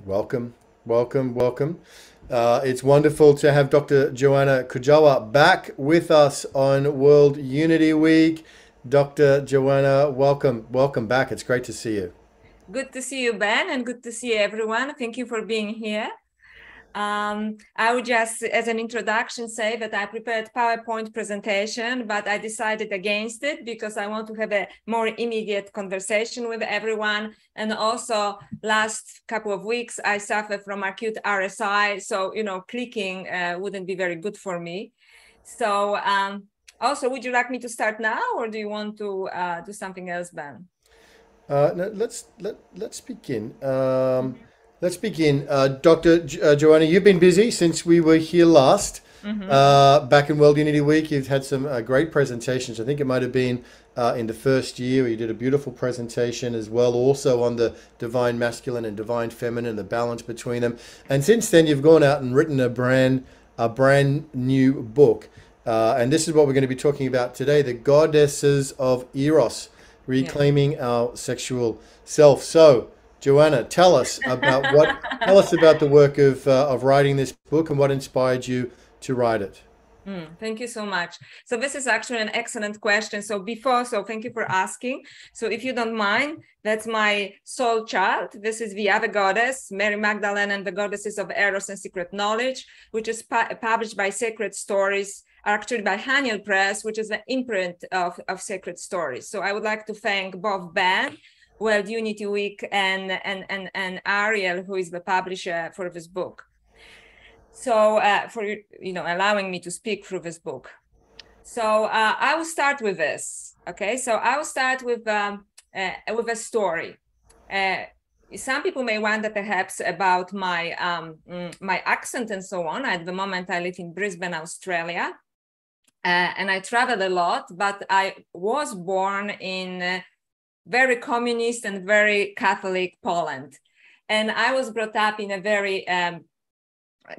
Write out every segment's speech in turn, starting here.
Welcome, welcome, welcome. It's wonderful to have Dr. Joanna Kujawa back with us on World Unity Week. Dr. Joanna, welcome back. It's great to see you. Good to see you, Ben, and good to see everyone. Thank you for being here. I would just, as an introduction, say that I prepared PowerPoint presentation, but I decided against it because I want to have a more immediate conversation with everyone. And also, last couple of weeks, I suffer from acute RSI, so clicking wouldn't be very good for me. So, also, would you like me to start now, or do you want to do something else, Ben? No, let's begin. Let's begin. Dr. Joanna, you've been busy since we were here last. Back in World Unity Week, you've had some great presentations. I think it might have been in the first year where you did a beautiful presentation as well, also on the divine masculine and divine feminine, the balance between them. And since then, you've gone out and written a brand new book. And this is what we're going to be talking about today, the Goddesses of Eros, reclaiming our sexual self. So, Joanna, tell us about the work of writing this book and what inspired you to write it. Thank you so much. So this is actually an excellent question. So thank you for asking. So if you don't mind, that's my soul child. This is the other goddess, Mary Magdalene and the Goddesses of Eros and Secret Knowledge, which is published by Sacred Stories, actually by Haniel Press, which is the imprint of Sacred Stories. So I would like to thank both Ben, World Unity Week, and Ariel, who is the publisher for this book. So for allowing me to speak through this book. So I will start with this. Okay, so I will start with a story. Some people may wonder perhaps about my my accent and so on. At the moment, I live in Brisbane, Australia, and I travel a lot. But I was born in very communist and very Catholic Poland. And I was brought up in a very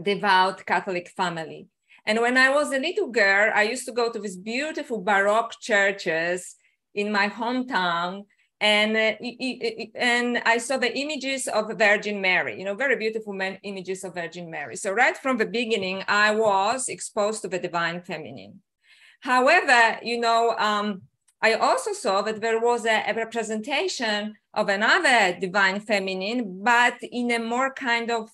devout Catholic family. And when I was a little girl, I used to go to these beautiful Baroque churches in my hometown. And I saw the images of Virgin Mary, very beautiful images of Virgin Mary. So right from the beginning, I was exposed to the divine feminine. However, I also saw that there was a representation of another divine feminine, but in a more kind of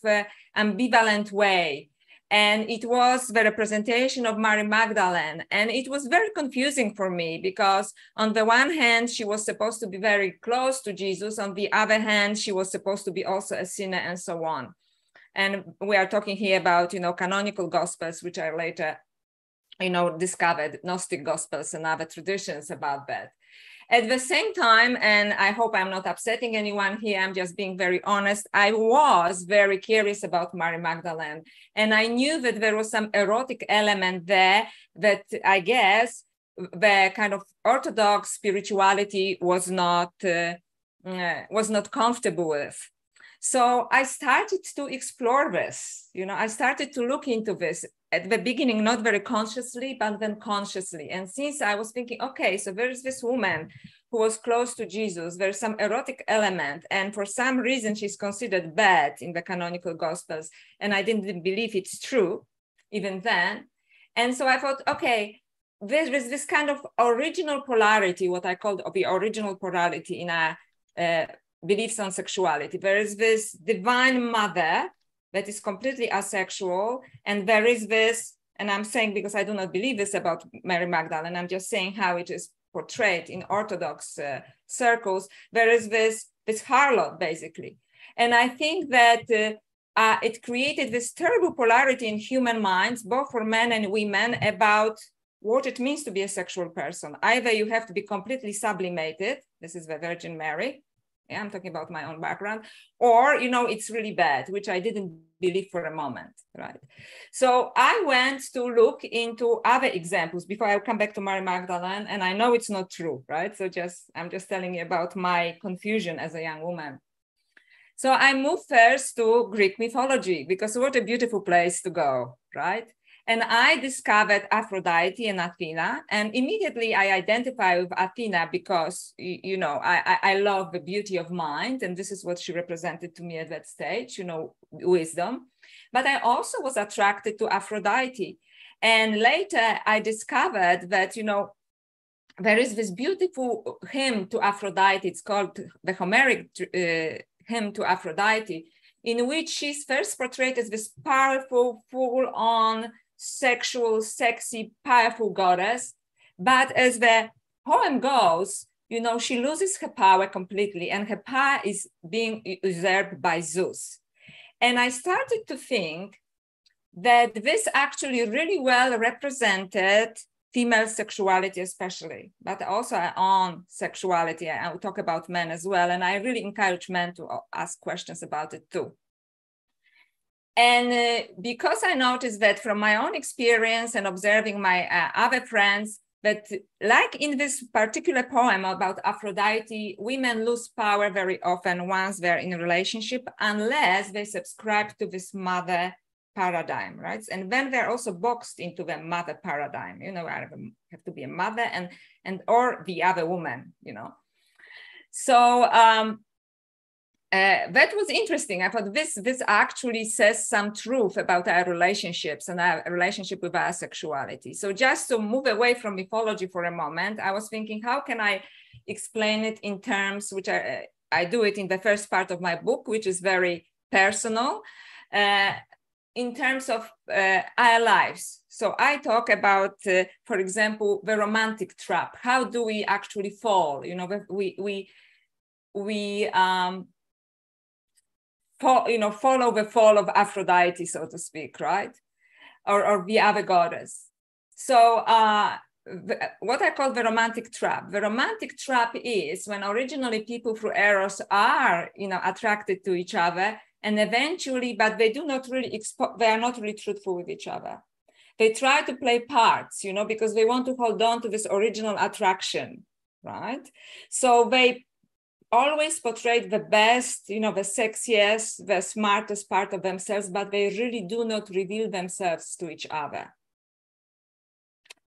ambivalent way. And it was the representation of Mary Magdalene. And it was very confusing for me because on the one hand, she was supposed to be very close to Jesus. On the other hand, she was supposed to be also a sinner and so on. And we are talking here about, canonical gospels, which I later discovered, Gnostic Gospels and other traditions about that. At the same time, and I hope I'm not upsetting anyone here, I'm just being very honest, I was very curious about Mary Magdalene. And I knew that there was some erotic element there that I guess the kind of Orthodox spirituality was not comfortable with. So I started to explore this, I started to look into this at the beginning, not very consciously, but then consciously. And since I was thinking, okay, so there is this woman who was close to Jesus, there's some erotic element, and for some reason she's considered bad in the canonical gospels. And I didn't believe it's true even then. And so I thought, okay, there is this kind of original polarity, what I called the original polarity in our beliefs on sexuality. There is this divine mother that is completely asexual, and there is this, and I'm saying because I do not believe this about Mary Magdalene, I'm just saying how it is portrayed in Orthodox circles, there is this harlot, basically. And I think that it created this terrible polarity in human minds, both for men and women, about what it means to be a sexual person. Either you have to be completely sublimated, this is the Virgin Mary, yeah, I'm talking about my own background, or, it's really bad, which I didn't believe for a moment, right? So I went to look into other examples before I come back to Mary Magdalene, and I know it's not true, right? So I'm just telling you about my confusion as a young woman. So I moved first to Greek mythology, because what a beautiful place to go, right? And I discovered Aphrodite and Athena, and immediately I identify with Athena because, you know, I love the beauty of mind, and this is what she represented to me at that stage, you know, wisdom. But I also was attracted to Aphrodite. And later I discovered that, you know, there is this beautiful hymn to Aphrodite. It's called the Homeric hymn to Aphrodite, in which she's first portrayed as this powerful, full-on, sexual, sexy, powerful goddess. But as the poem goes, you know, she loses her power completely, and her power is being usurped by Zeus. And I started to think that this actually really well represented female sexuality especially, but also our own sexuality. I will talk about men as well. And I really encourage men to ask questions about it too. And because I noticed that from my own experience and observing my other friends, that like in this particular poem about Aphrodite, women lose power very often once they're in a relationship, unless they subscribe to this mother paradigm, right? And then they're also boxed into the mother paradigm, you know, I have to be a mother and or the other woman, you know. So that was interesting. I thought this actually says some truth about our relationships and our relationship with our sexuality. So just to move away from mythology for a moment, I was thinking, how can I explain it in terms which I do it in the first part of my book, which is very personal, in terms of our lives. So I talk about, for example, the romantic trap. How do we actually fall? You know, follow the fall of Aphrodite, so to speak, right? Or the other goddess. So what I call the romantic trap. The romantic trap is when originally people through Eros are, you know, attracted to each other, and eventually, but they do not really they are not really truthful with each other. They try to play parts, you know, because they want to hold on to this original attraction, right? So they always portray the best, you know, the sexiest, the smartest part of themselves, but they really do not reveal themselves to each other.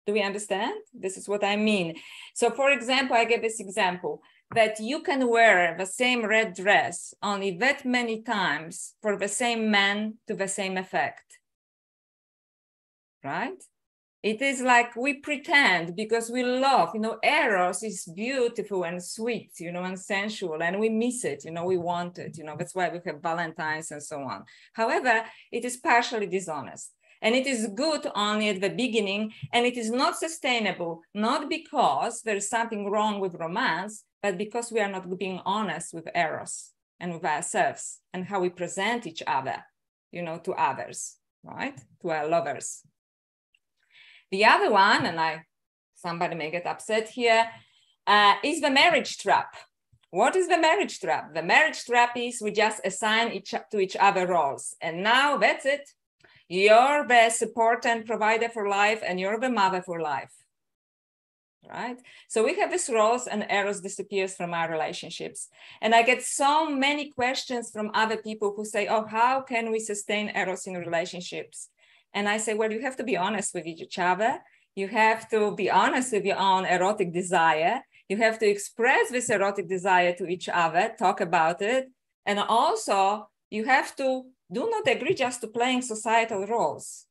Do we understand? This is what I mean. So for example, I give this example that you can wear the same red dress only that many times for the same man to the same effect, right? It is like we pretend because we love, you know, Eros is beautiful and sweet, you know, and sensual, and we miss it, you know, we want it, you know, that's why we have Valentine's and so on. However, it is partially dishonest. And it is good only at the beginning, and it is not sustainable, not because there is something wrong with romance, but because we are not being honest with Eros and with ourselves and how we present each other, you know, to others, right? To our lovers. The other one, and somebody may get upset here, is the marriage trap. What is the marriage trap? The marriage trap is we just assign to each other roles. And now that's it. You're the support and provider for life, and you're the mother for life, right? So we have these roles, and Eros disappears from our relationships. And I get so many questions from other people who say, oh, how can we sustain Eros in relationships? And I say, well, you have to be honest with each other. You have to be honest with your own erotic desire. You have to express this erotic desire to each other, talk about it. And also, you have to do not agree just to playing societal roles.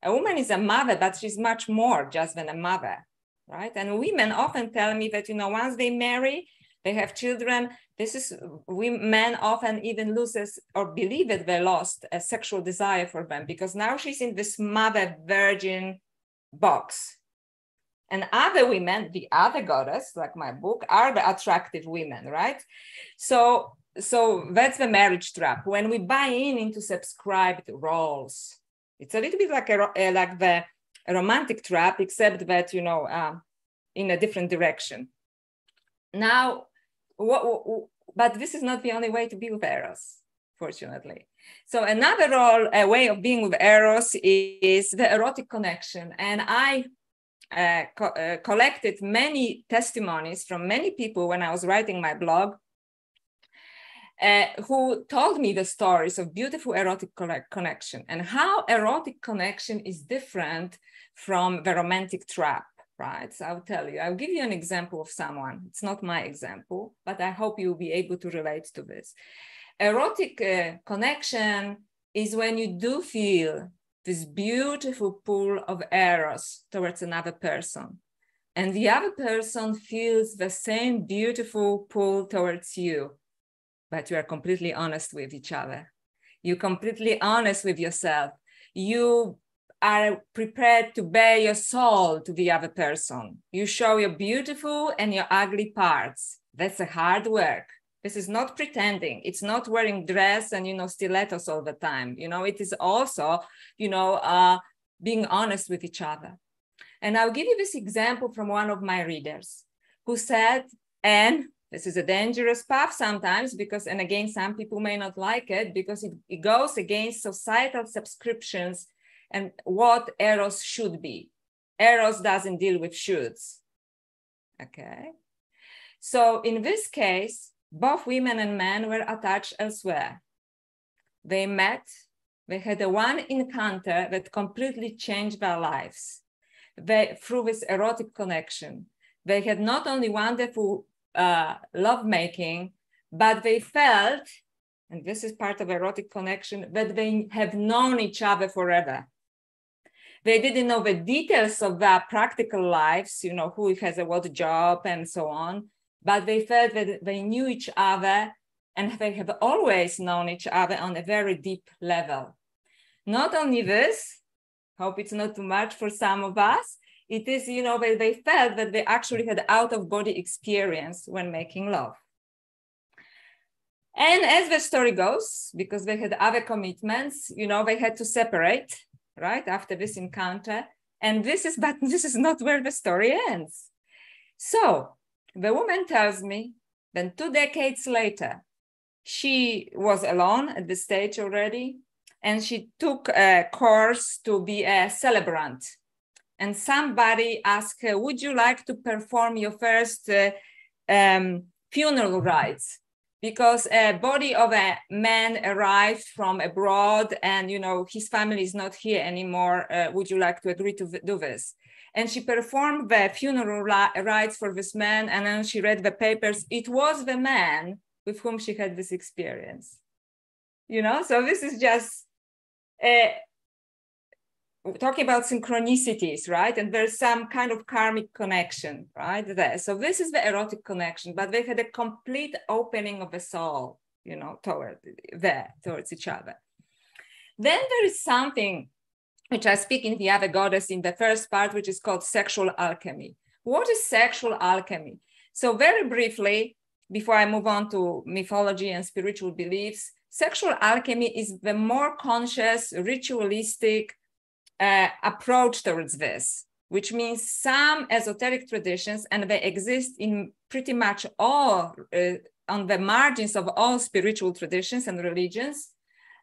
A woman is a mother, but she's much more just than a mother, right? And women often tell me that, you know, once they marry, they have children, men often even loses or believe that they lost a sexual desire for them because now she's in this mother virgin box. And other women, the other goddess, like my book, are the attractive women, right? So that's the marriage trap. When we buy into subscribed roles, it's a little bit like the romantic trap, except that, you know, in a different direction. Now, but this is not the only way to be with Eros, fortunately. So another way of being with Eros is the erotic connection. And I collected many testimonies from many people when I was writing my blog. who told me the stories of beautiful erotic connection and how erotic connection is different from the romantic trap, right? So I'll tell you, I'll give you an example of someone. It's not my example, but I hope you'll be able to relate to this. Erotic connection is when you do feel this beautiful pull of Eros towards another person, and the other person feels the same beautiful pull towards you, but you are completely honest with each other. You're completely honest with yourself. You are prepared to bare your soul to the other person. You show your beautiful and your ugly parts. That's a hard work. This is not pretending. It's not wearing dress and, stilettos all the time. It is also, being honest with each other. And I'll give you this example from one of my readers who said, and this is a dangerous path sometimes because, and again, some people may not like it because it goes against societal subscriptions and what Eros should be. Eros doesn't deal with shoulds. Okay. So in this case, both women and men were attached elsewhere. They met, they had a one encounter that completely changed their lives. Through this erotic connection, they had not only wonderful lovemaking, but they felt, and this is part of erotic connection, that they have known each other forever. They didn't know the details of their practical lives, who has a what job and so on, but they felt that they knew each other and they have always known each other on a very deep level. Not only this, hope it's not too much for some of us, it is, they felt that they actually had out-of-body experience when making love. And as the story goes, because they had other commitments, they had to separate, right, after this encounter. And this is not where the story ends. So the woman tells me that 2 decades later, she was alone at this stage already, and she took a course to be a celebrant. And somebody asked her, would you like to perform your first funeral rites? Because a body of a man arrived from abroad and, his family is not here anymore. Would you like to agree to do this? And she performed the funeral rites for this man. And then she read the papers. It was the man with whom she had this experience. So this is just talking about synchronicities, right? And there's some kind of karmic connection, right, there. So this is the erotic connection, but they had a complete opening of the soul, towards each other. Then there is something which I speak in The Other Goddess in the first part, which is called sexual alchemy. What is sexual alchemy? So very briefly, before I move on to mythology and spiritual beliefs, sexual alchemy is the more conscious, ritualistic approach towards this, which means some esoteric traditions, and they exist in pretty much all, on the margins of all spiritual traditions and religions,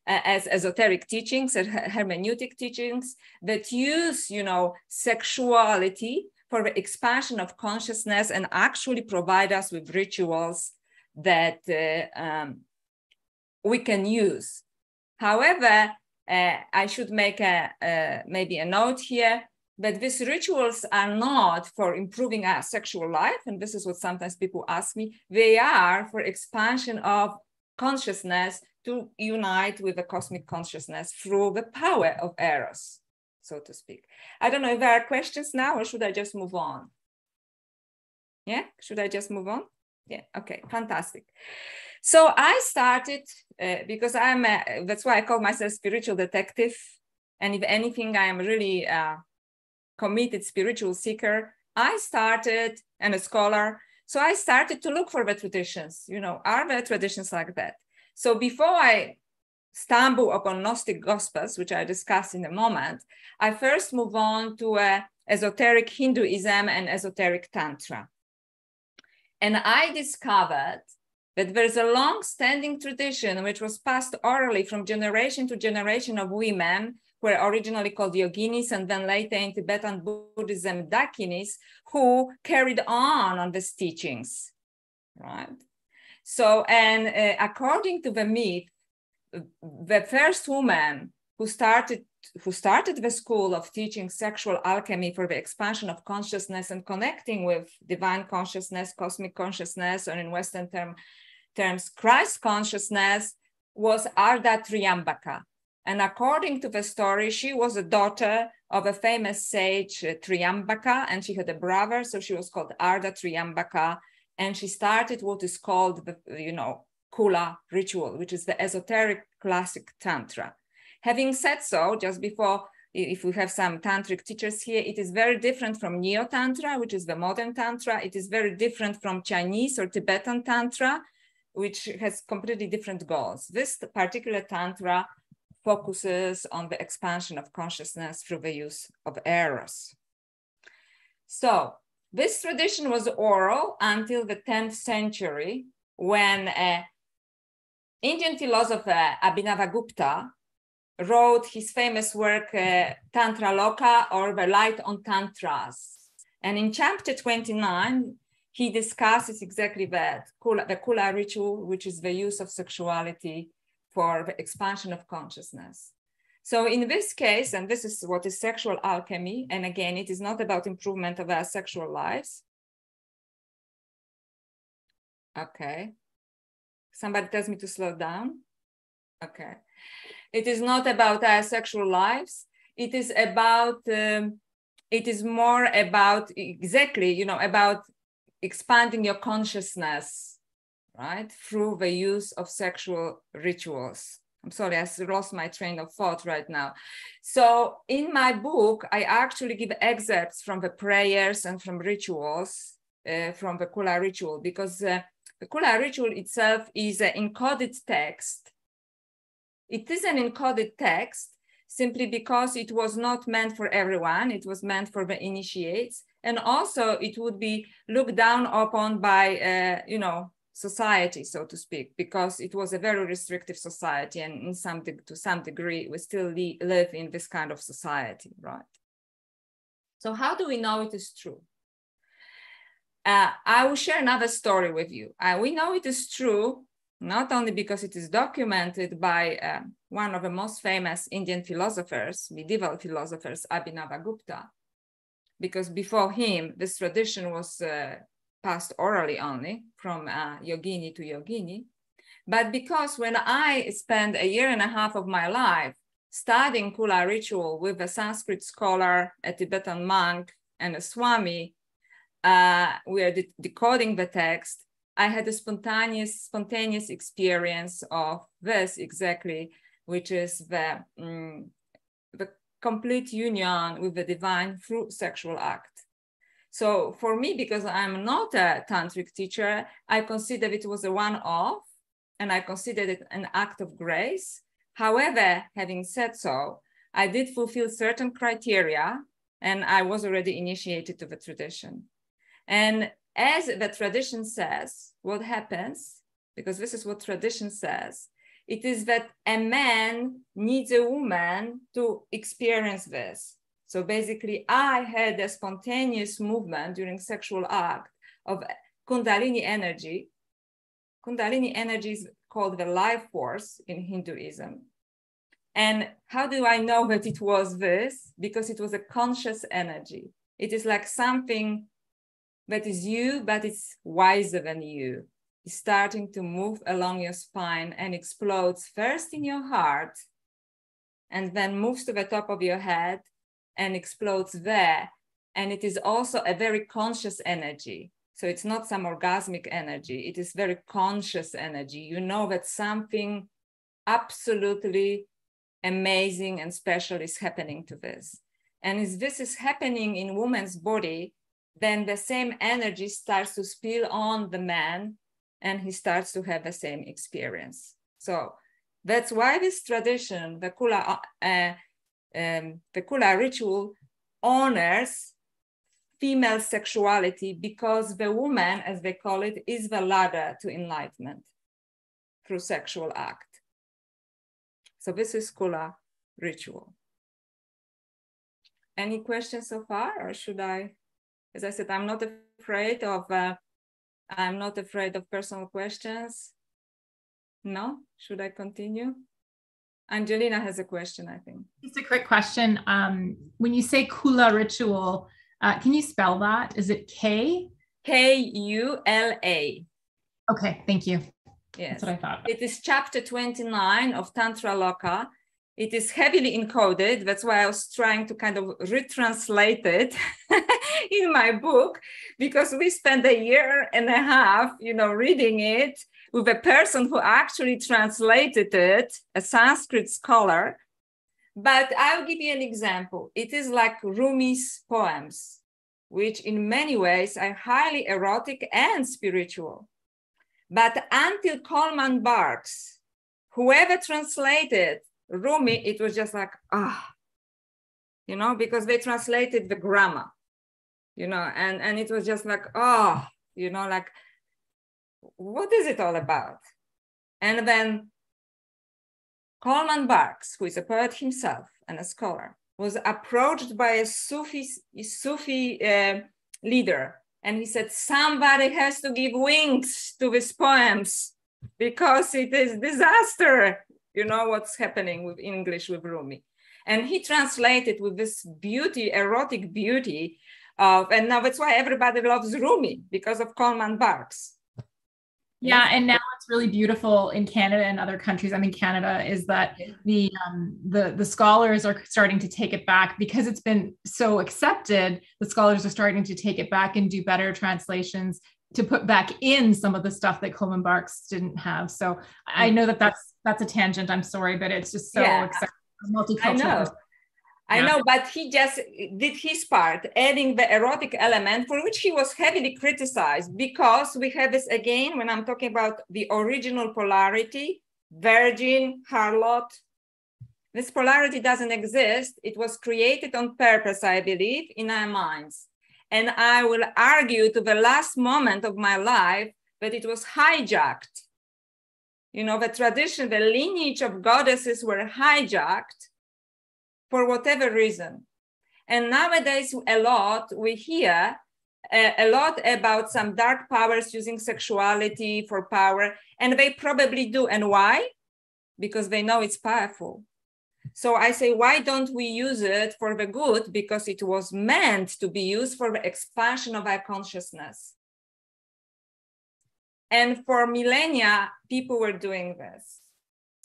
as esoteric teachings and hermeneutic teachings that use, sexuality for the expansion of consciousness and actually provide us with rituals that we can use. However, I should make maybe a note here that these rituals are not for improving our sexual life, and this is what sometimes people ask me. They are for expansion of consciousness to unite with the cosmic consciousness through the power of Eros, so to speak. I don't know if there are questions now, or should I just move on? Yeah, should I just move on? Yeah, okay, fantastic. So I started, because that's why I call myself spiritual detective. And if anything, I am really committed spiritual seeker. I started, and a scholar. So I started to look for the traditions, are there traditions like that? So before I stumble upon Gnostic Gospels, which I discuss in a moment, I first move on to esoteric Hinduism and esoteric Tantra. And I discovered that there's a long-standing tradition which was passed orally from generation to generation of women who were originally called Yoginis and then later in Tibetan Buddhism, Dakinis, who carried on these teachings, right? So, and according to the myth, the first woman who started the school of teaching sexual alchemy for the expansion of consciousness and connecting with divine consciousness, cosmic consciousness, or in Western terms, Christ consciousness, was Arda Triambaka. And according to the story, she was a daughter of a famous sage, Triambaka, and she had a brother, so she was called Arda Triambaka, and she started what is called the, Kula ritual, which is the esoteric classic Tantra. Having said so, just before, if we have some tantric teachers here, it is very different from Neo-Tantra, which is the modern Tantra. It is very different from Chinese or Tibetan Tantra, which has completely different goals. This particular Tantra focuses on the expansion of consciousness through the use of Eros. So this tradition was oral until the 10th century, when Indian philosopher Abhinavagupta wrote his famous work, Tantra Loka, or The Light on Tantras. And in chapter 29, he discusses exactly that, the Kula ritual, which is the use of sexuality for the expansion of consciousness. So in this case, and this is what is sexual alchemy, and again, it is not about improvement of our sexual lives. Okay. Somebody tells me to slow down. Okay. It is not about our sexual lives. It is about, it is more about exactly, about expanding your consciousness, right? Through the use of sexual rituals. I'm sorry, I lost my train of thought right now. So in my book, I actually give excerpts from the prayers and from rituals, from the Kula ritual, because the Kula ritual itself is an encoded text. It is an encoded text simply because it was not meant for everyone. It was meant for the initiates. And also it would be looked down upon by, society, so to speak, because it was a very restrictive society. And to some degree, we still live in this kind of society, right? So how do we know it is true? I will share another story with you. We know it is true, not only because it is documented by one of the most famous Indian philosophers, medieval philosophers, Abhinavagupta, because before him, this tradition was passed orally only from Yogini to Yogini, but because when I spent 1.5 years of my life studying Kula ritual with a Sanskrit scholar, a Tibetan monk, and a Swami, we are decoding the text. I had a spontaneous experience of this exactly, which is the complete union with the divine through sexual act. So for me, because I'm not a tantric teacher, I consider it was a one-off, and I considered it an act of grace. However, having said so, I did fulfill certain criteria, and I was already initiated to the tradition. And as the tradition says, what happens, because this is what tradition says, it is that a man needs a woman to experience this. So basically, I had a spontaneous movement during sexual act of Kundalini energy. Kundalini energy is called the life force in Hinduism. And how do I know that it was this? Because it was a conscious energy. It is like something that is you, but it's wiser than you. It's starting to move along your spine and explodes first in your heart, and then moves to the top of your head and explodes there. And it is also a very conscious energy. So it's not some orgasmic energy. It is very conscious energy. You know that something absolutely amazing and special is happening to this. And if this is happening in woman's body, then the same energy starts to spill on the man, and he starts to have the same experience. So that's why this tradition, the Kula ritual, honors female sexuality, because the woman, as they call it, is the ladder to enlightenment through sexual act. So this is Kula ritual. Any questions so far, or should I? As I said, I'm not afraid of I'm not afraid of personal questions. No? Should I continue? Angelina has a question, I think. Just a quick question. When you say Kula ritual, can you spell that? Is it K? Kula. Okay, thank you. Yes. That's what I thought. It is chapter 29 of Tantra Loka. It is heavily encoded. That's why I was trying to kind of retranslate it in my book, because we spent a year and a half, reading it with a person who actually translated it, a Sanskrit scholar. But I'll give you an example. It is like Rumi's poems, which in many ways are highly erotic and spiritual. But until Coleman Barks, whoever translated Rumi, it was just like, because they translated the grammar, and it was just like, like, what is it all about? And then Coleman Barks, who is a poet himself and a scholar, was approached by a Sufi leader. And he said, somebody has to give wings to these poems because it is disaster. What's happening with English with Rumi. And he translated with this beauty, erotic beauty and now that's why everybody loves Rumi, because of Coleman Barks. Yeah, and now it's really beautiful in Canada and other countries. I mean, Canada is that the scholars are starting to take it back because it's been so accepted. The scholars are starting to take it back and do better translations to put back in some of the stuff that Coleman Barks didn't have. So I know that's a tangent. I'm sorry, but it's just so exciting. Multicultural. I know, but he just did his part, adding the erotic element, for which he was heavily criticized, because we have this again, when I'm talking about the original polarity, virgin, harlot. This polarity doesn't exist. It was created on purpose, I believe, in our minds. And I will argue to the last moment of my life that it was hijacked. The tradition, the lineage of goddesses were hijacked for whatever reason. And nowadays, we hear a lot about some dark powers using sexuality for power, and they probably do. And why? Because they know it's powerful. So I say, why don't we use it for the good? Because it was meant to be used for the expansion of our consciousness. And for millennia, people were doing this.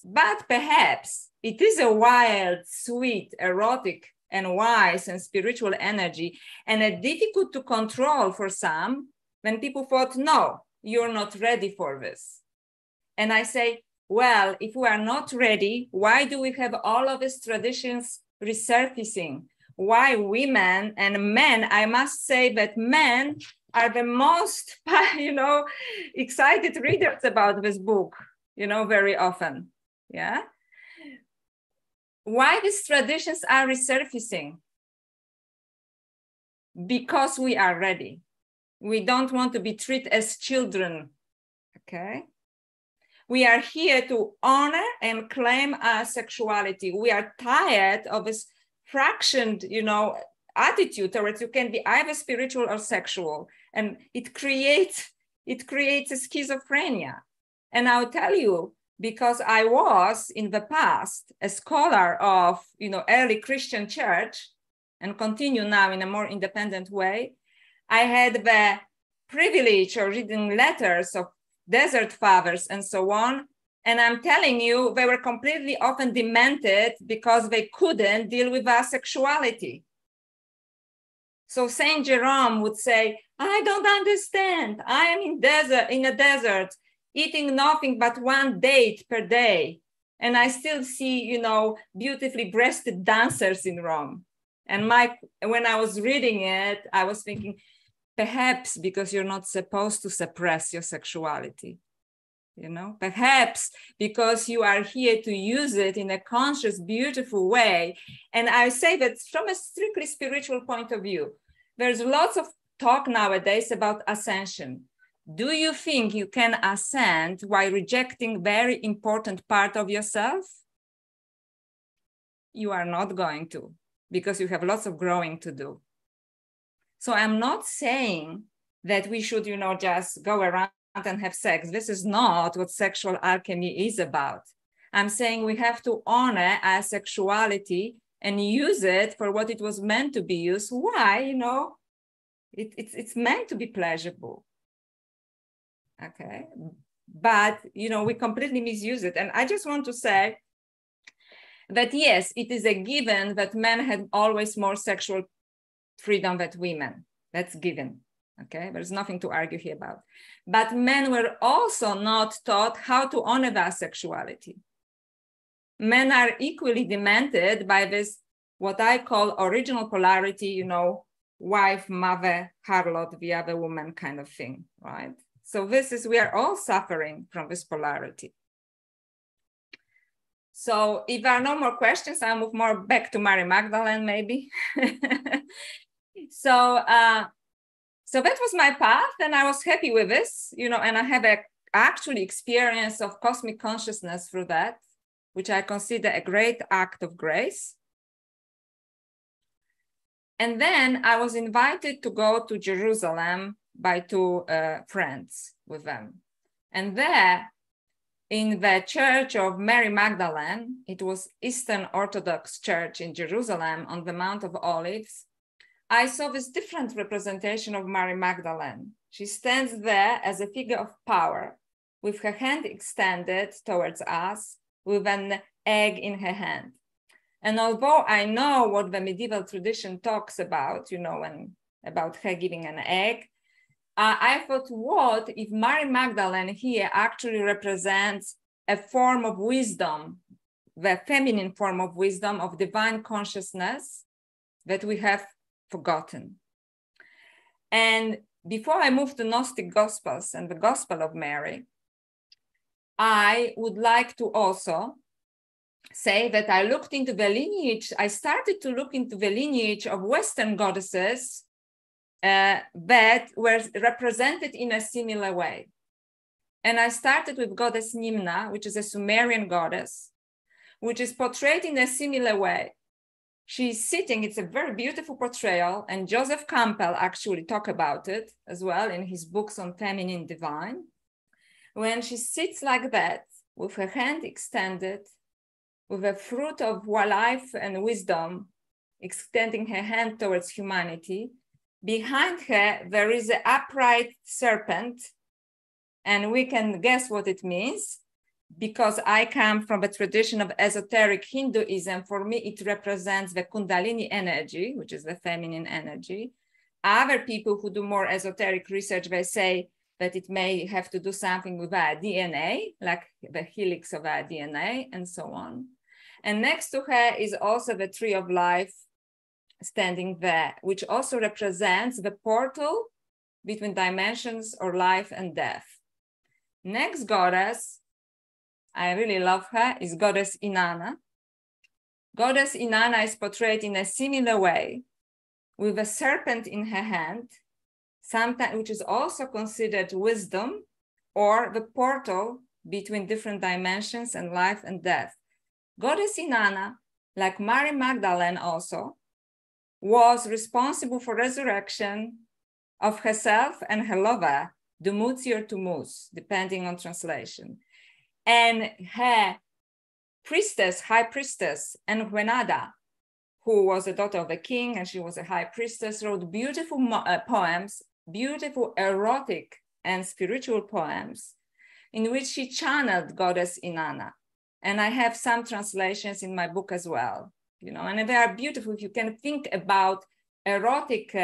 But perhaps it is a wild, sweet, erotic, and wise and spiritual energy, and a difficult to control for some, when people thought, no, you're not ready for this. And I say, well, if we are not ready, why do we have all of these traditions resurfacing? Why women and men? I must say that men are the most, excited readers about this book, very often. Yeah. Why these traditions are resurfacing? Because we are ready. We don't want to be treated as children. Okay. We are here to honor and claim our sexuality. We are tired of this fractioned, attitude towards you can be either spiritual or sexual. And it creates a schizophrenia. And I'll tell you, because I was in the past a scholar of, early Christian church and continue now in a more independent way, I had the privilege of reading letters of desert fathers and so on. And I'm telling you, they were completely often demented because they couldn't deal with our sexuality. So Saint Jerome would say, I don't understand. I am in a desert, eating nothing but one date per day. And I still see, beautifully breasted dancers in Rome. And when I was reading it, I was thinking, perhaps because you're not supposed to suppress your sexuality, perhaps because you are here to use it in a conscious, beautiful way. And I say that from a strictly spiritual point of view, there's lots of talk nowadays about ascension. Do you think you can ascend while rejecting very important part of yourself? You are not going to, because you have lots of growing to do. So I'm not saying that we should, you know, just go around and have sex. This is not what sexual alchemy is about. I'm saying we have to honor our sexuality and use it for what it was meant to be used. Why? You know, it's meant to be pleasurable. Okay. But, you know, we completely misuse it. And I just want to say that, yes, it is a given that men had always more sexual freedom than women. That's given. Okay. There's nothing to argue here about. But men were also not taught how to honor their sexuality. Men are equally demanded by this, what I call original polarity, you know, wife, mother, harlot, the other woman kind of thing, right? So this is, we are all suffering from this polarity. So if there are no more questions, I'll move more back to Mary Magdalene, maybe. So that was my path, and I was happy with this, you know, and I have a actually experience of cosmic consciousness through that, which I consider a great act of grace. And then I was invited to go to Jerusalem by two friends with them. And there, in the church of Mary Magdalene, it was Eastern Orthodox Church in Jerusalem on the Mount of Olives, I saw this different representation of Mary Magdalene. She stands there as a figure of power, with her hand extended towards us, with an egg in her hand. And although I know what the medieval tradition talks about, you know, and about her giving an egg, I thought, what if Mary Magdalene here actually represents a form of wisdom, the feminine form of wisdom, of divine consciousness that we have forgotten. And before I move to Gnostic Gospels and the Gospel of Mary, I would like to also say that I looked into the lineage, I started to look into the lineage of Western goddesses that were represented in a similar way. And I started with goddess Nimna, which is a Sumerian goddess, which is portrayed in a similar way. She's sitting, it's a very beautiful portrayal, and Joseph Campbell actually talked about it as well in his books on feminine divine. When she sits like that, with her hand extended, with a fruit of life and wisdom, extending her hand towards humanity, behind her, there is an upright serpent, and we can guess what it means, because I come from a tradition of esoteric Hinduism. For me, it represents the Kundalini energy, which is the feminine energy. Other people who do more esoteric research, they say that it may have to do something with our DNA, like the helix of our DNA and so on. And next to her is also the tree of life standing there, which also represents the portal between dimensions or life and death. Next goddess, I really love her, is goddess Inanna. Goddess Inanna is portrayed in a similar way, with a serpent in her hand, sometimes, which is also considered wisdom or the portal between different dimensions and life and death. Goddess Inanna, like Mary Magdalene also, was responsible for resurrection of herself and her lover, Dumuzi or Tumus, depending on translation. And her priestess, high priestess, Enjuenada, who was a daughter of a king and she was a high priestess, wrote beautiful poems, beautiful erotic and spiritual poems, in which she channeled goddess Inanna. And I have some translations in my book as well, you know, and they are beautiful. If you can think about erotic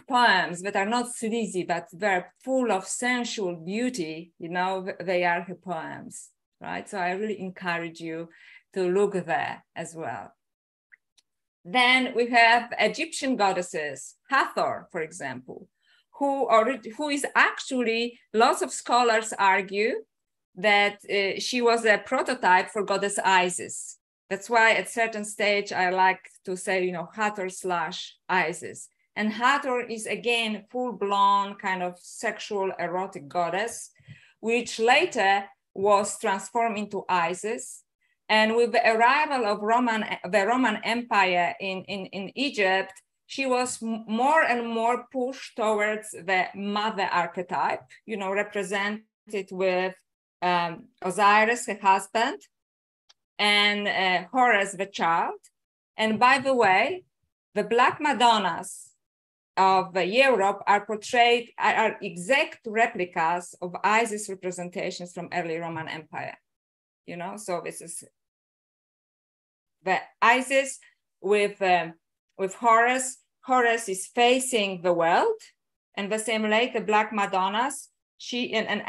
poems that are not sleazy, but they're full of sensual beauty, you know, they are her poems, right? So I really encourage you to look there as well. Then we have Egyptian goddesses, Hathor, for example, who is actually, lots of scholars argue that she was a prototype for goddess Isis. That's why at certain stage, I like to say, you know, Hathor/Isis. And Hathor is again, full-blown kind of sexual erotic goddess, which later was transformed into Isis. And with the arrival of the Roman Empire in Egypt, she was more and more pushed towards the mother archetype, you know, represented with Osiris, her husband, and Horus, the child. And by the way, the Black Madonnas of Europe are portrayed, are exact replicas of Isis representations from early Roman Empire. You know, so this is the Isis with Horus. Horus is facing the world, and the same like the Black Madonnas. She and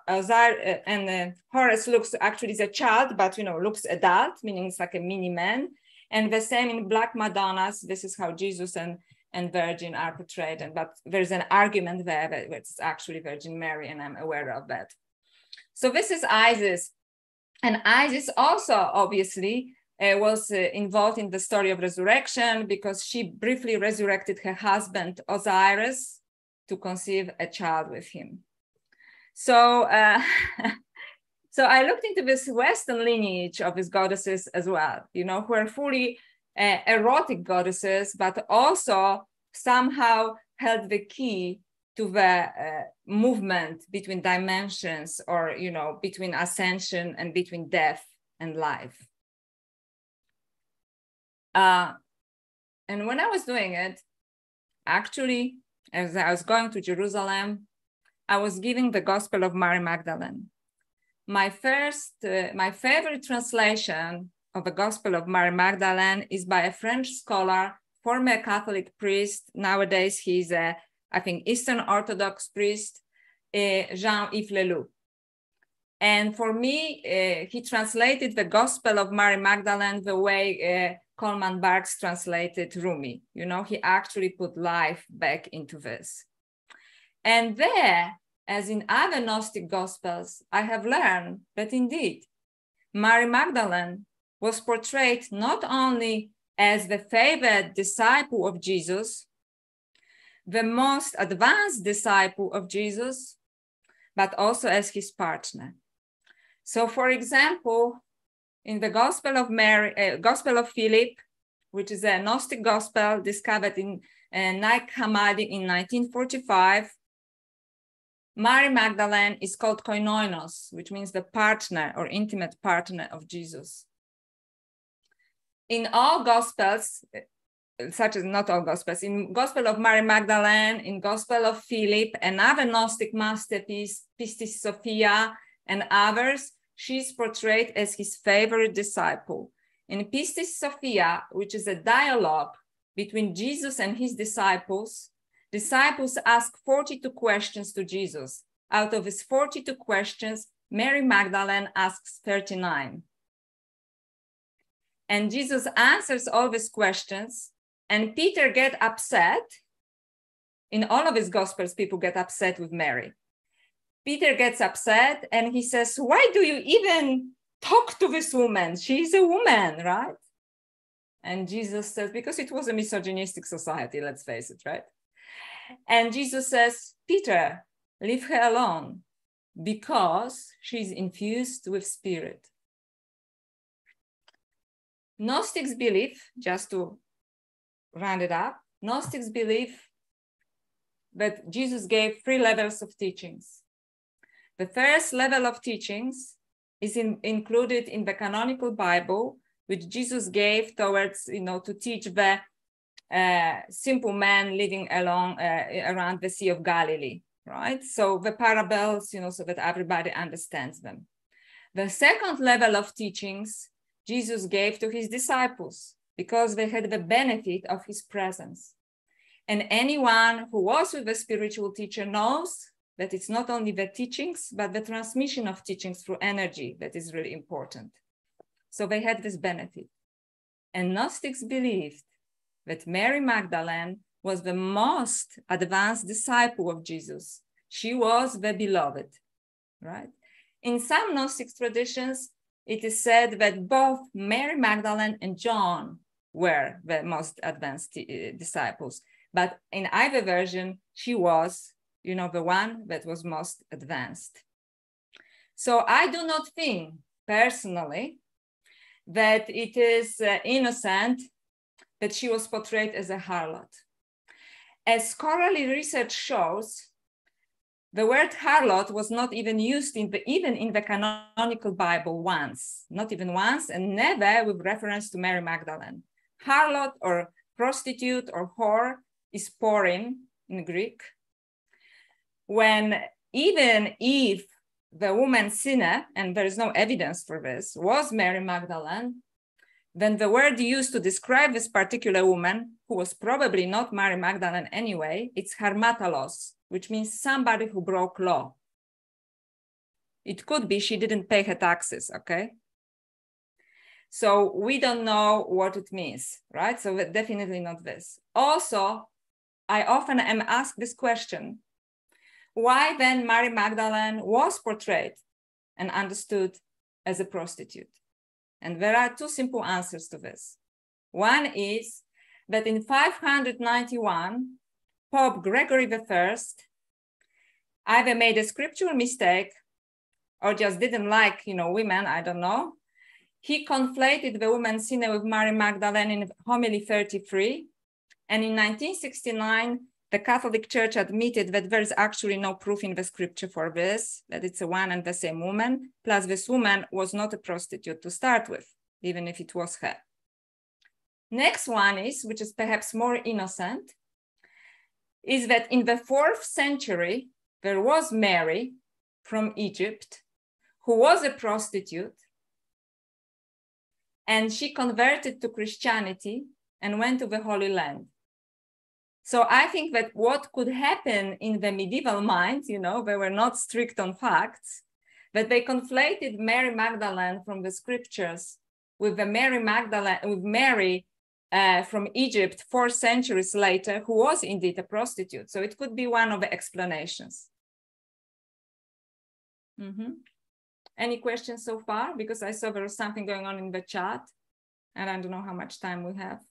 Osiris and Horus looks actually as a child, but you know looks adult, meaning it's like a mini man. And the same in Black Madonnas. This is how Jesus and Virgin are portrayed. And but there's an argument there that it's actually Virgin Mary, and I'm aware of that. So this is Isis, and Isis also obviously was involved in the story of resurrection because she briefly resurrected her husband Osiris to conceive a child with him. So, so I looked into this Western lineage of these goddesses as well, you know, who are fully erotic goddesses, but also somehow held the key to the movement between dimensions, or, you know, between ascension and between death and life. And when I was doing it, actually, as I was going to Jerusalem, I was giving the Gospel of Mary Magdalene. My favorite translation of the Gospel of Mary Magdalene is by a French scholar, former Catholic priest. Nowadays, he's a, I think, Eastern Orthodox priest, Jean-Yves Leloup. And for me, he translated the Gospel of Mary Magdalene the way Coleman Barks translated Rumi. You know, he actually put life back into this. And there, as in other Gnostic Gospels, I have learned that indeed, Mary Magdalene was portrayed not only as the favored disciple of Jesus, the most advanced disciple of Jesus, but also as his partner. So, for example, in the Gospel of Mary, Gospel of Philip, which is a Gnostic Gospel discovered in Nag Hammadi in 1945, Mary Magdalene is called koinonos, which means the partner or intimate partner of Jesus. In all Gospels, such as not all Gospels, in Gospel of Mary Magdalene, in Gospel of Philip, another Gnostic masterpiece, Pistis Sophia, and others, she's portrayed as his favorite disciple. In Pistis Sophia, which is a dialogue between Jesus and his disciples, disciples ask 42 questions to Jesus. Out of his 42 questions, Mary Magdalene asks 39. And Jesus answers all these questions, and Peter gets upset. In all of his Gospels, people get upset with Mary. Peter gets upset and he says, why do you even talk to this woman? She's a woman, right? And Jesus says, because it was a misogynistic society, let's face it, right? And Jesus says, Peter, leave her alone because she's infused with spirit. Gnostics believe, just to round it up, Gnostics believe that Jesus gave 3 levels of teachings. The first level of teachings is included in the canonical Bible, which Jesus gave towards, you know, to teach the simple man living along around the Sea of Galilee, right? So the parables, you know, so that everybody understands them. The second level of teachings Jesus gave to his disciples because they had the benefit of his presence. And anyone who was with a spiritual teacher knows that it's not only the teachings, but the transmission of teachings through energy that is really important. So they had this benefit. And Gnostics believed that Mary Magdalene was the most advanced disciple of Jesus. She was the beloved, right? In some Gnostic traditions, it is said that both Mary Magdalene and John were the most advanced disciples. But in either version, she was, you know, the one that was most advanced. So I do not think personally that it is innocent that she was portrayed as a harlot. As scholarly research shows, the word harlot was not even used even in the canonical Bible once, not even once, and never with reference to Mary Magdalene. Harlot or prostitute or whore is porn in Greek. When even if the woman sinner, and there is no evidence for this, was Mary Magdalene, then the word used to describe this particular woman, who was probably not Mary Magdalene anyway, it's harmatalos, which means somebody who broke law. It could be she didn't pay her taxes, okay? So we don't know what it means, right? So definitely not this. Also, I often am asked this question, why then Mary Magdalene was portrayed and understood as a prostitute? And there are two simple answers to this. One is that in 591, Pope Gregory I either made a scriptural mistake or just didn't like, women, I don't know. He conflated the woman sinner with Mary Magdalene in Homily 33. And in 1969, the Catholic Church admitted that there is actually no proof in the scripture for this, that it's a one and the same woman. Plus, this woman was not a prostitute to start with, even if it was her. Next one is, which is perhaps more innocent, is that in the 4th century, there was Mary from Egypt, who was a prostitute, and she converted to Christianity and went to the Holy Land. So I think that what could happen in the medieval mind, they were not strict on facts, but they conflated Mary Magdalene from the scriptures with the Mary from Egypt 4 centuries later, who was indeed a prostitute. So it could be one of the explanations. Any questions so far? Because I saw there was something going on in the chat, and I don't know how much time we have.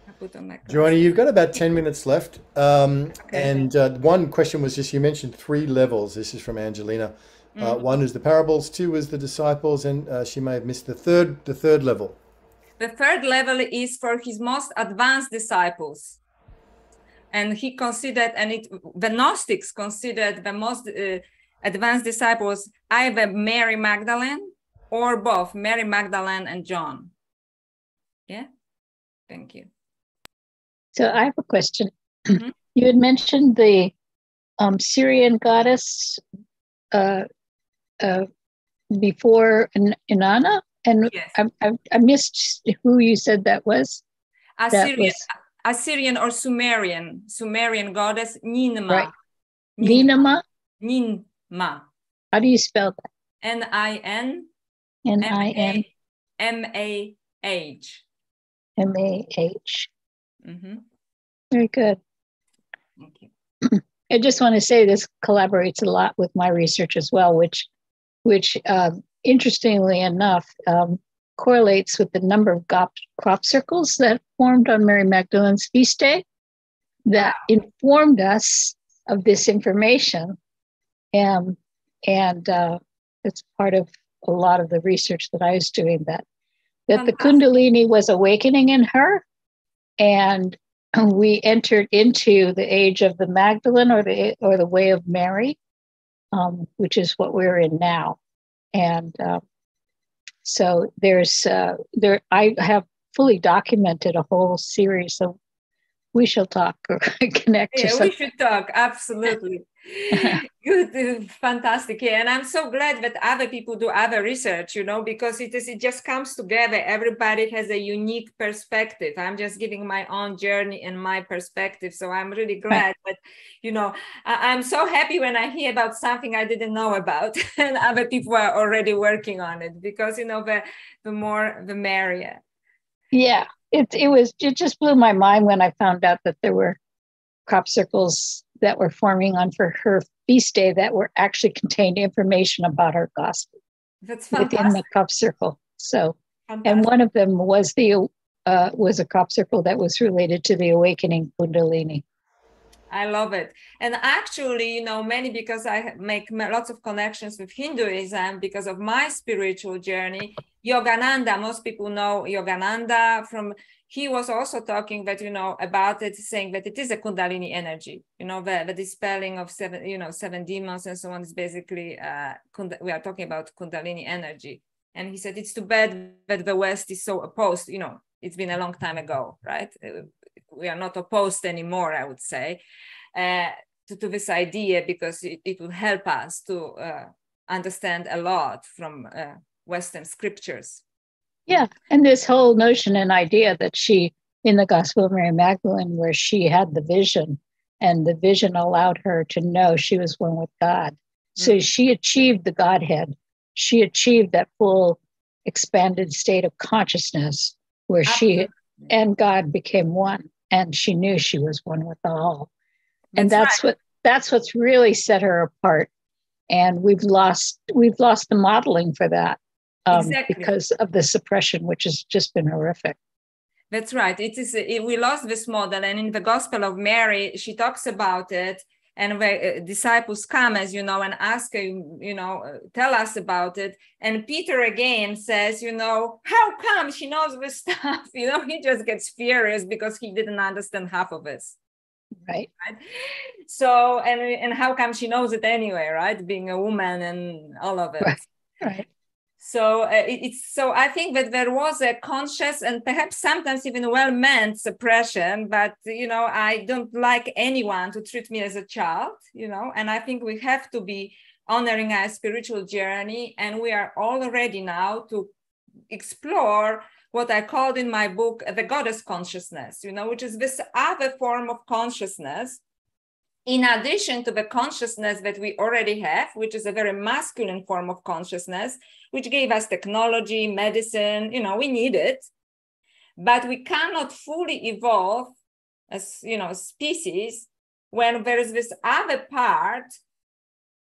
I put on my glasses. Joanna, you've got about 10 minutes left. And one question was just, you mentioned 3 levels. This is from Angelina. One is the parables, 2 is the disciples, and she may have missed the third level. The third level is for his most advanced disciples. And he considered, the Gnostics considered the most advanced disciples either Mary Magdalene or both Mary Magdalene and John. Yeah, thank you. So I have a question. You had mentioned the Syrian goddess before Inanna, and yes. I missed who you said that was. Assyrian or Sumerian goddess Nimna. Right. Nimna? Nimna. How do you spell that? N-I-N. N-I-N. M-A-H. M-A-H. Mm-hmm. Very good. Thank you. I just want to say this collaborates a lot with my research as well, which interestingly enough, correlates with the number of crop circles that formed on Mary Magdalene's feast day that informed us of this information. And it's part of a lot of the research that I was doing, that the Kundalini was awakening in her, and we entered into the age of the Magdalene or the way of Mary, which is what we're in now. And so I have fully documented a whole series, so we shall talk or connect. Yeah, we should talk, absolutely. Good, fantastic. Yeah, and I'm so glad that other people do other research, because it just comes together. Everybody has a unique perspective. I'm just giving my own journey and my perspective. So I'm really glad that, I'm so happy when I hear about something I didn't know about and other people are already working on it, because, the more, the merrier. Yeah, it just blew my mind when I found out that there were crop circles that were forming on for her feast day that were actually contained information about her gospel. That's fantastic. Within the crop circle. So, and one of them was a crop circle that was related to the awakening Kundalini. I love it. And actually, because I make lots of connections with Hinduism because of my spiritual journey, Yogananda, most people know Yogananda from, he was also talking that, about it, saying that it is a Kundalini energy, the dispelling of seven demons and so on is basically, we are talking about Kundalini energy. And he said, it's too bad that the West is so opposed, it's been a long time ago, right? We are not opposed anymore, I would say, to this idea, because it will help us to understand a lot from Western scriptures. Yeah, and this whole notion and idea that she, in the Gospel of Mary Magdalene, where she had the vision, and the vision allowed her to know she was one with God. So she achieved the Godhead. She achieved that full expanded state of consciousness where she and God became one, and she knew she was one with all. And that's what's really set her apart. And we've lost the modeling for that. Exactly. Because of the suppression, which has just been horrific. That's right. We lost this model. And in the Gospel of Mary, she talks about it. And the disciples come, as you know, and ask her, tell us about it. And Peter again says, how come she knows this stuff? He just gets furious because he didn't understand half of this. Right. So, and how come she knows it anyway, right? Being a woman and all of it. Right. So so I think that there was a conscious and perhaps sometimes even well-meant suppression, but I don't like anyone to treat me as a child, and I think we have to be honoring our spiritual journey, and we are all ready now to explore what I called in my book the goddess consciousness, which is this other form of consciousness, in addition to the consciousness that we already have, which is a very masculine form of consciousness, which gave us technology, medicine, we need it, but we cannot fully evolve as, species when there is this other part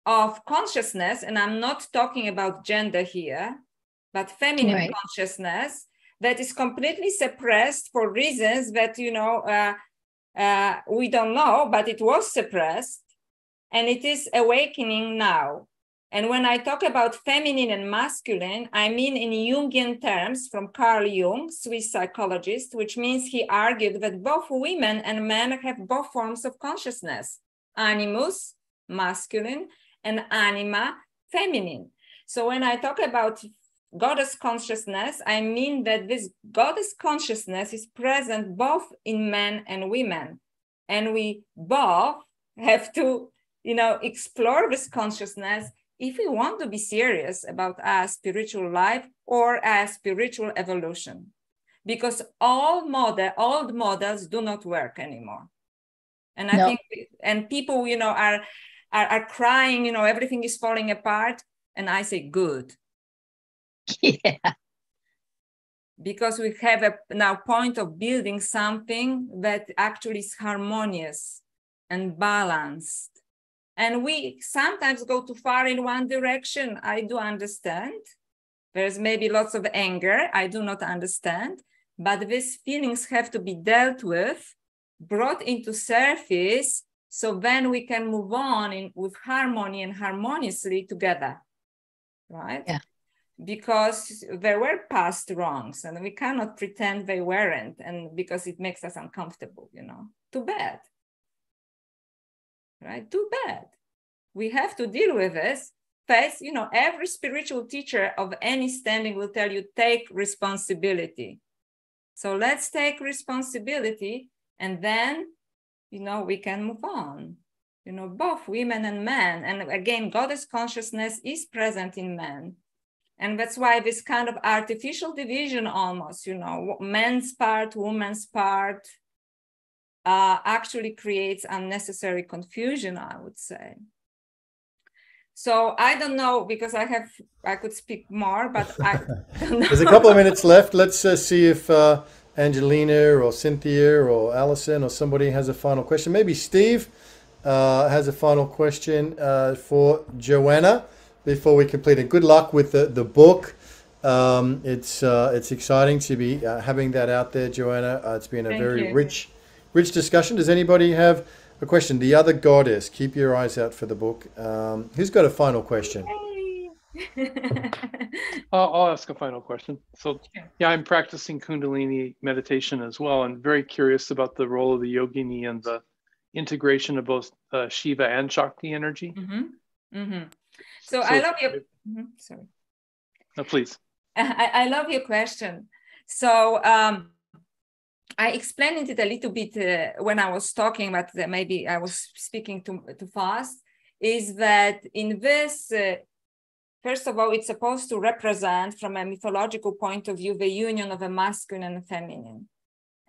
of consciousness, and I'm not talking about gender here, but feminine consciousness that is completely suppressed for reasons that, we don't know, but it was suppressed, and it is awakening now. And when I talk about feminine and masculine, I mean in Jungian terms from Carl Jung, Swiss psychologist, which means he argued that both women and men have both forms of consciousness, animus, masculine, and anima, feminine. So when I talk about goddess consciousness, I mean that this goddess consciousness is present both in men and women. And we both have to, explore this consciousness if we want to be serious about our spiritual life or our spiritual evolution. Because old models do not work anymore. And I think, and people, are crying, everything is falling apart. And I say, good. Yeah. Because we have a now point of building something that actually is harmonious and balanced. And we sometimes go too far in one direction. I do understand. There's maybe lots of anger. I do not understand. But these feelings have to be dealt with, brought into surface, so then we can move on with harmony and harmoniously together, right? Yeah. Because there were past wrongs and we cannot pretend they weren't, and because it makes us uncomfortable, too bad, right? Too bad. We have to deal with this. First, every spiritual teacher of any standing will tell you, take responsibility. So let's take responsibility, and then, we can move on, both women and men. And again, goddess consciousness is present in men. And that's why this kind of artificial division almost, men's part, woman's part, actually creates unnecessary confusion, I would say. So I don't know, because I could speak more, but I don't know. There's a couple of minutes left. Let's see if Angelina or Cynthia or Alison or somebody has a final question. Maybe Steve has a final question for Joanna before we complete it. Good luck with the book. It's exciting to be having that out there, Joanna. It's been a very rich discussion. Does anybody have a question? The Other Goddess. Keep your eyes out for the book. Who's got a final question? I'll ask a final question. So, yeah, I'm practicing Kundalini meditation as well, and very curious about the role of the Yogini and the integration of both Shiva and Shakti energy. So I love your. Sorry. No, please. I love your question. So I explained it a little bit when I was talking, but maybe I was speaking too fast. Is that in this? First of all, it's supposed to represent, from a mythological point of view, the union of a masculine and a feminine.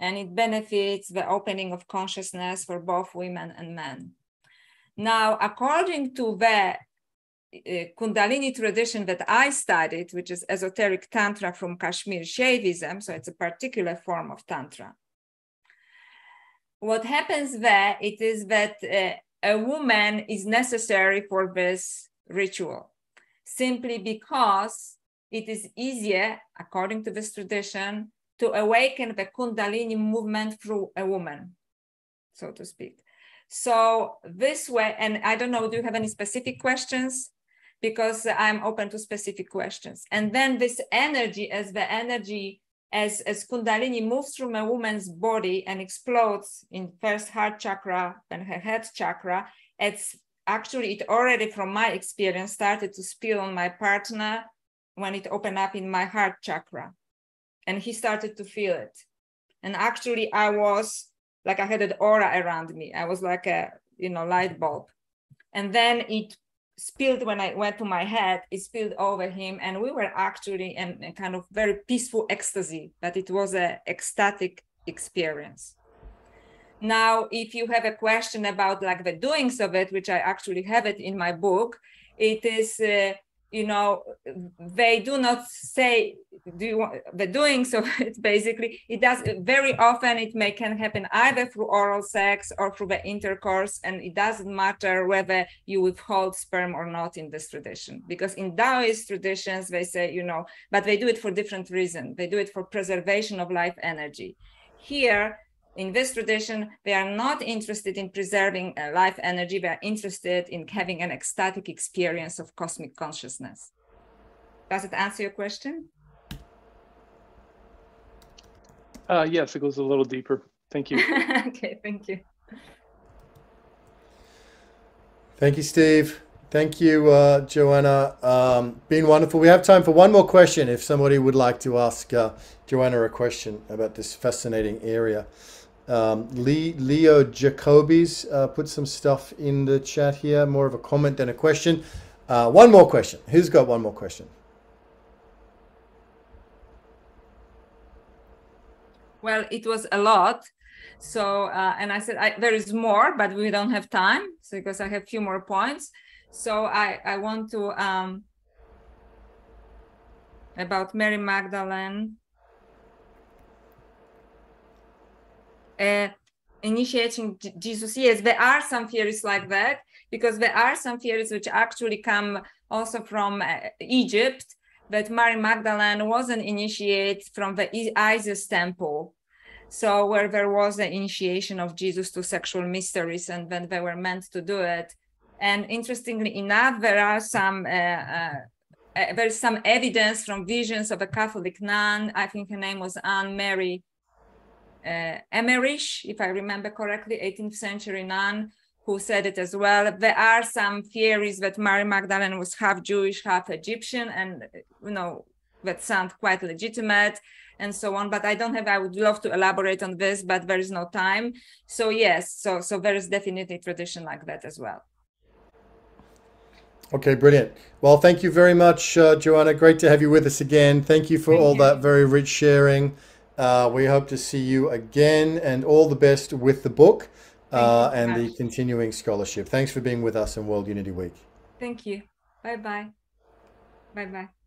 And it benefits the opening of consciousness for both women and men. Now, according to the Kundalini tradition that I studied, which is esoteric Tantra from Kashmir Shaivism, so it's a particular form of Tantra. What happens there, it is that a woman is necessary for this ritual, simply because it is easier, according to this tradition, to awaken the Kundalini movement through a woman, so to speak. So this way, and I don't know, do you have any specific questions? Because I'm open to specific questions. And then this energy, as Kundalini moves through a woman's body and explodes in first heart chakra and her head chakra, it's actually, it already, from my experience, started to spill on my partner when it opened up in my heart chakra. And he started to feel it. And actually, I was like, I had an aura around me. I was like a, light bulb. And then it spilled when I went to my head, it spilled over him. And we were actually in a kind of very peaceful ecstasy, but it was an ecstatic experience. Now, if you have a question about like the doings of it, which I actually have it in my book, it is, they do not say the doings of it. Basically, it does very often. It can happen either through oral sex or through the intercourse, and it doesn't matter whether you withhold sperm or not in this tradition, because in Taoist traditions they say, but they do it for different reasons. They do it for preservation of life energy. Here, in this tradition, they are not interested in preserving life energy. They are interested in having an ecstatic experience of cosmic consciousness. Does it answer your question? Yes, it goes a little deeper. Thank you. Okay, thank you. Thank you, Steve. Thank you, Joanna. Been wonderful. We have time for one more question if somebody would like to ask Joanna a question about this fascinating area. Leo Jacobis put some stuff in the chat here, more of a comment than a question. One more question. Who's got one more question? Well, it was a lot. So, and I said, there is more, but we don't have time, so because I have a few more points. So I want to, about Mary Magdalene, initiating Jesus. Yes, there are some theories like that, because there are some theories which actually come also from Egypt, that Mary Magdalene was an initiate from the Isis temple. So where there was the initiation of Jesus to sexual mysteries, and when they were meant to do it. And interestingly enough, there are some there's some evidence from visions of a Catholic nun. I think her name was Anne Mary Emmerich, if I remember correctly, 18th century nun, who said it as well. There are some theories that Mary Magdalene was half Jewish, half Egyptian, and that sound quite legitimate, and so on. But I would love to elaborate on this, but there is no time. So yes, so there is definitely tradition like that as well. Okay, brilliant. Well, thank you very much, Joanna. Great to have you with us again. Thank you for all that very rich sharing. We hope to see you again, and all the best with the book and the continuing scholarship. Thanks for being with us on World Unity Week. Thank you. Bye-bye. Bye-bye.